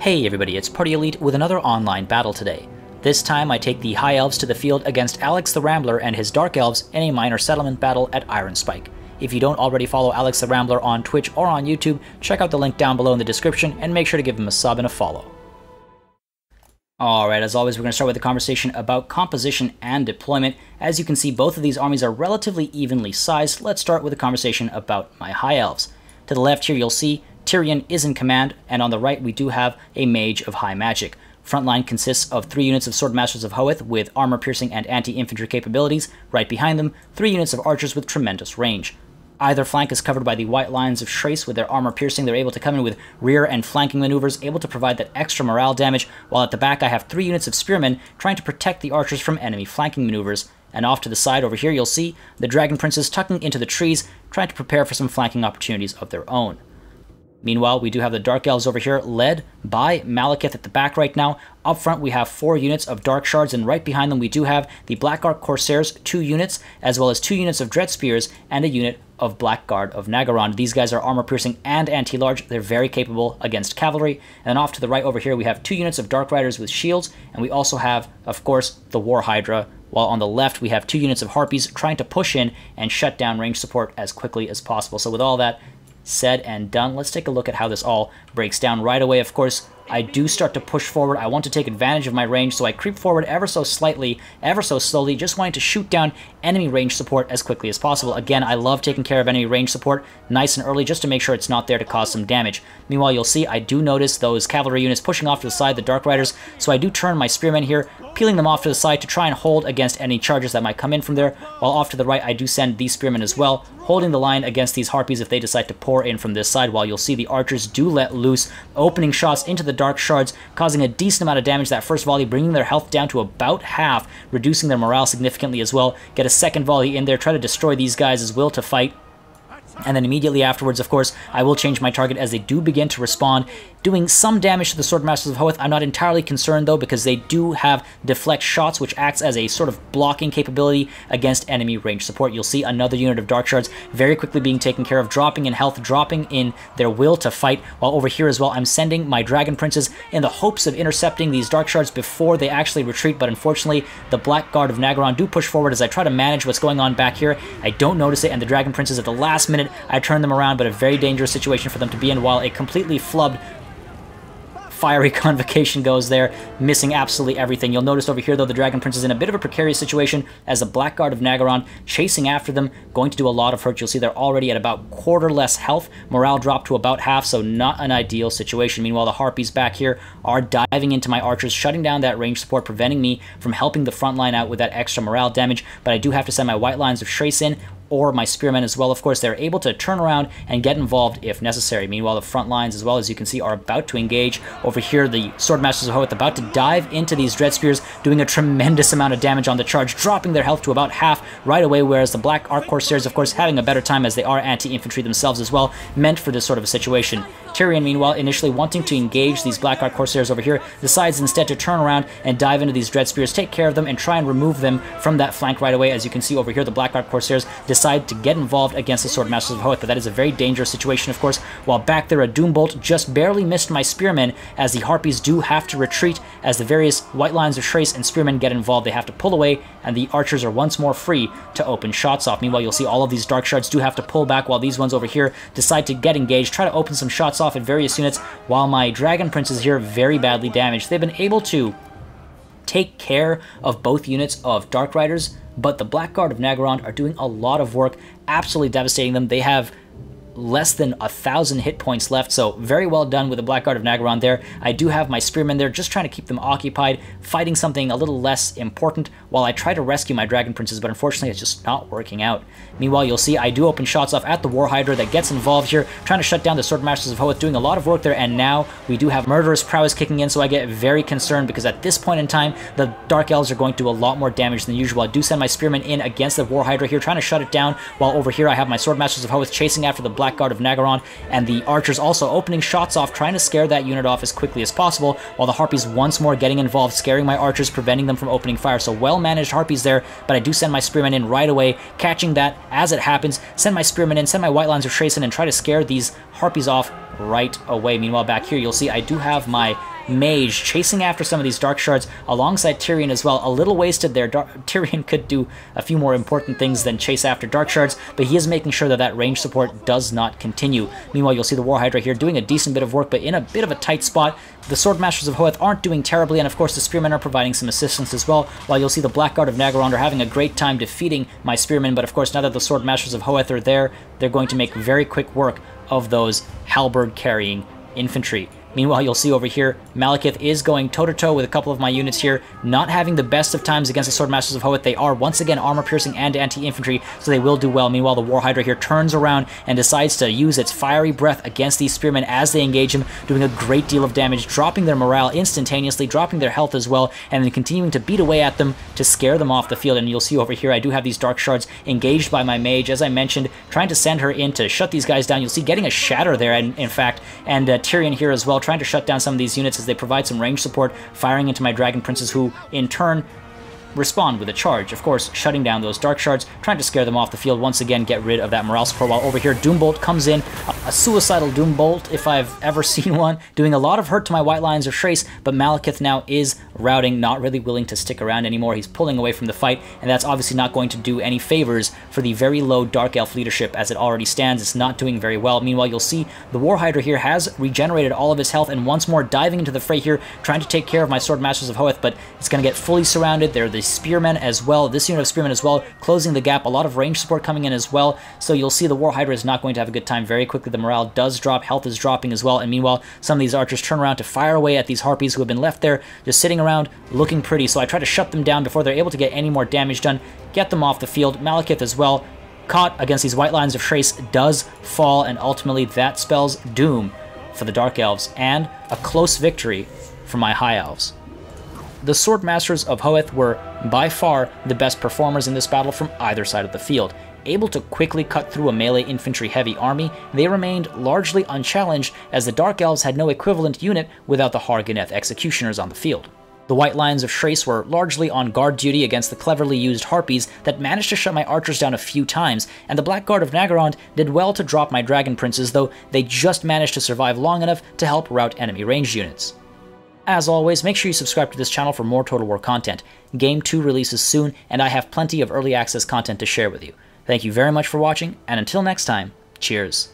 Hey everybody, it's PartyElite with another online battle today. This time I take the High Elves to the field against Alex the Rambler and his Dark Elves in a minor settlement battle at Iron Spike. If you don't already follow Alex the Rambler on Twitch or on YouTube, check out the link down below in the description and make sure to give him a sub and a follow. Alright, as always we're going to start with a conversation about composition and deployment. As you can see, both of these armies are relatively evenly sized. Let's start with a conversation about my High Elves. To the left here you'll see Tyrion is in command, and on the right we do have a Mage of High Magic. Frontline consists of 3 units of Swordmasters of Hoeth with armor-piercing and anti-infantry capabilities. Right behind them, 3 units of archers with tremendous range. Either flank is covered by the White Lions of Shrace with their armor-piercing. They're able to come in with rear and flanking maneuvers, able to provide that extra morale damage, while at the back I have 3 units of Spearmen trying to protect the archers from enemy flanking maneuvers. And off to the side over here you'll see the Dragon Princes tucking into the trees, trying to prepare for some flanking opportunities of their own. Meanwhile, we do have the Dark Elves over here, led by Malekith at the back right now. Up front, we have 4 units of Dark Shards, and right behind them, we do have the Blackguard Corsairs, 2 units, as well as 2 units of Dread Spears, and a unit of Blackguard of Nagaron. These guys are armor-piercing and anti-large. They're very capable against cavalry. And then off to the right over here, we have 2 units of Dark Riders with shields, and we also have, of course, the War Hydra, while on the left, we have 2 units of Harpies trying to push in and shut down range support as quickly as possible. So with all that said and done, let's take a look at how this all breaks down. Right away, of course, I do start to push forward. I want to take advantage of my range, so I creep forward ever so slightly, ever so slowly, just wanting to shoot down enemy range support as quickly as possible. Again, I love taking care of enemy range support nice and early just to make sure it's not there to cause some damage. Meanwhile, you'll see I do notice those cavalry units pushing off to the side, the Dark Riders, so I do turn my Spearmen here, peeling them off to the side to try and hold against any charges that might come in from there, while off to the right I do send these Spearmen as well, holding the line against these Harpies if they decide to pour in from this side, while you'll see the archers do let loose, opening shots into the Dark Shards, causing a decent amount of damage that first volley, bringing their health down to about half, reducing their morale significantly as well. Get a second volley in there, try to destroy these guys' will to fight. And then immediately afterwards, of course, I will change my target as they do begin to respawn, doing some damage to the Swordmasters of Hoeth. I'm not entirely concerned, though, because they do have deflect shots, which acts as a sort of blocking capability against enemy range support. You'll see another unit of Dark Shards very quickly being taken care of, dropping in health, dropping in their will to fight, while over here as well, I'm sending my Dragon Princes in the hopes of intercepting these Dark Shards before they actually retreat, but unfortunately, the Blackguard of Nagaron do push forward as I try to manage what's going on back here. I don't notice it, and the Dragon Princes at the last minute, I turn them around, but a very dangerous situation for them to be in, while a completely flubbed fiery convocation goes there, missing absolutely everything. You'll notice over here, though, the Dragon Prince is in a bit of a precarious situation as the Blackguard of Nagaron chasing after them, going to do a lot of hurt. You'll see they're already at about quarter less health, morale dropped to about half, so not an ideal situation. Meanwhile, the Harpies back here are diving into my archers, shutting down that range support, preventing me from helping the front line out with that extra morale damage, but I do have to send my White Lions of Shrace in, or my Spearmen as well. Of course, they're able to turn around and get involved if necessary. Meanwhile, the front lines, as well as you can see, are about to engage. Over here, the Swordmasters of Hoeth about to dive into these Dread Spears, doing a tremendous amount of damage on the charge, dropping their health to about half right away, whereas the Black Arc Corsairs, of course, having a better time as they are anti-infantry themselves as well, meant for this sort of a situation. Tyrion, meanwhile, initially wanting to engage these Black Arc Corsairs over here, decides instead to turn around and dive into these Dread Spears, take care of them, and try and remove them from that flank right away. As you can see over here, the Black Arc Corsairs decide to get involved against the Swordmasters of Hoeth, but that is a very dangerous situation, of course. While back there, a Doombolt just barely missed my Spearmen, as the Harpies do have to retreat, as the various White Lions of Shrace and Spearmen get involved. They have to pull away, and the archers are once more free to open shots off. Meanwhile, you'll see all of these Dark Shards do have to pull back, while these ones over here decide to get engaged, try to open some shots off at various units, while my Dragon Princes here very badly damaged. They've been able to take care of both units of Dark Riders, but the Blackguard of Nagaron are doing a lot of work, absolutely devastating them. They have less than 1,000 hit points left, so very well done with the Blackguard of Nagaron there. I do have my Spearmen there, just trying to keep them occupied, fighting something a little less important while I try to rescue my Dragon Princes, but unfortunately it's just not working out. Meanwhile, you'll see I do open shots off at the War Hydra that gets involved here, trying to shut down the Swordmasters of Hoeth, doing a lot of work there, and now we do have Murderous Prowess kicking in, so I get very concerned because at this point in time, the Dark Elves are going to do a lot more damage than usual. I do send my Spearmen in against the War Hydra here, trying to shut it down, while over here I have my Swordmasters of Hoeth chasing after the Blackguard of Nagaron, and the archers also opening shots off, trying to scare that unit off as quickly as possible, while the Harpies once more getting involved, scaring my archers, preventing them from opening fire. So well-managed Harpies there, but I do send my Spearmen in right away, catching that as it happens, send my Spearmen in, send my White Lions of Shrace in, and try to scare these Harpies off right away. Meanwhile, back here, you'll see I do have my mage chasing after some of these dark shards alongside Tyrion as well. A little wasted there. Tyrion could do a few more important things than chase after dark shards, but he is making sure that that range support does not continue. Meanwhile, you'll see the Warhydra here doing a decent bit of work, but in a bit of a tight spot. The Swordmasters of Hoeth aren't doing terribly, and of course the Spearmen are providing some assistance as well, while you'll see the Blackguard of Nagaron are having a great time defeating my Spearmen, but of course now that the Swordmasters of Hoeth are there, they're going to make very quick work of those halberd-carrying infantry. Meanwhile, you'll see over here, Malekith is going toe-to-toe with a couple of my units here, not having the best of times against the Swordmasters of Hoeth. They are, once again, armor-piercing and anti-infantry, so they will do well. Meanwhile, the Warhydra here turns around and decides to use its fiery breath against these Spearmen as they engage him, doing a great deal of damage, dropping their morale instantaneously, dropping their health as well, and then continuing to beat away at them to scare them off the field. And you'll see over here, I do have these Dark Shards engaged by my mage, as I mentioned, trying to send her in to shut these guys down. You'll see getting a shatter there, in fact, and Tyrion here as well, trying to shut down some of these units as they provide some range support, firing into my Dragon Princes, who in turn respond with a charge, of course, shutting down those Dark Shards, trying to scare them off the field, once again get rid of that morale support, while over here Doombolt comes in, a suicidal Doombolt if I've ever seen one, doing a lot of hurt to my White Lions of Thrace, but Malekith now is routing, not really willing to stick around anymore. He's pulling away from the fight, and that's obviously not going to do any favors for the very low Dark Elf leadership as it already stands. It's not doing very well. Meanwhile, you'll see the Warhydra here has regenerated all of his health, and once more diving into the fray here, trying to take care of my Swordmasters of Hoeth, but it's going to get fully surrounded. They're the Spearmen as well, this unit of Spearmen as well, closing the gap, a lot of range support coming in as well, so you'll see the Warhydra is not going to have a good time. Very quickly the morale does drop, health is dropping as well, and meanwhile some of these archers turn around to fire away at these Harpies who have been left there, just sitting around, looking pretty, so I try to shut them down before they're able to get any more damage done, get them off the field. Malekith as well, caught against these White Lions of Thrace, does fall, and ultimately that spells doom for the Dark Elves, and a close victory for my High Elves. The Swordmasters of Hoeth were by far the best performers in this battle from either side of the field. Able to quickly cut through a melee infantry-heavy army, they remained largely unchallenged as the Dark Elves had no equivalent unit without the Hargoneth Executioners on the field. The White Lions of Thrace were largely on guard duty against the cleverly used Harpies that managed to shut my archers down a few times, and the Blackguard of Nagaron did well to drop my Dragon Princes, though they just managed to survive long enough to help rout enemy ranged units. As always, make sure you subscribe to this channel for more Total War content. Game 2 releases soon, and I have plenty of early access content to share with you. Thank you very much for watching, and until next time, cheers.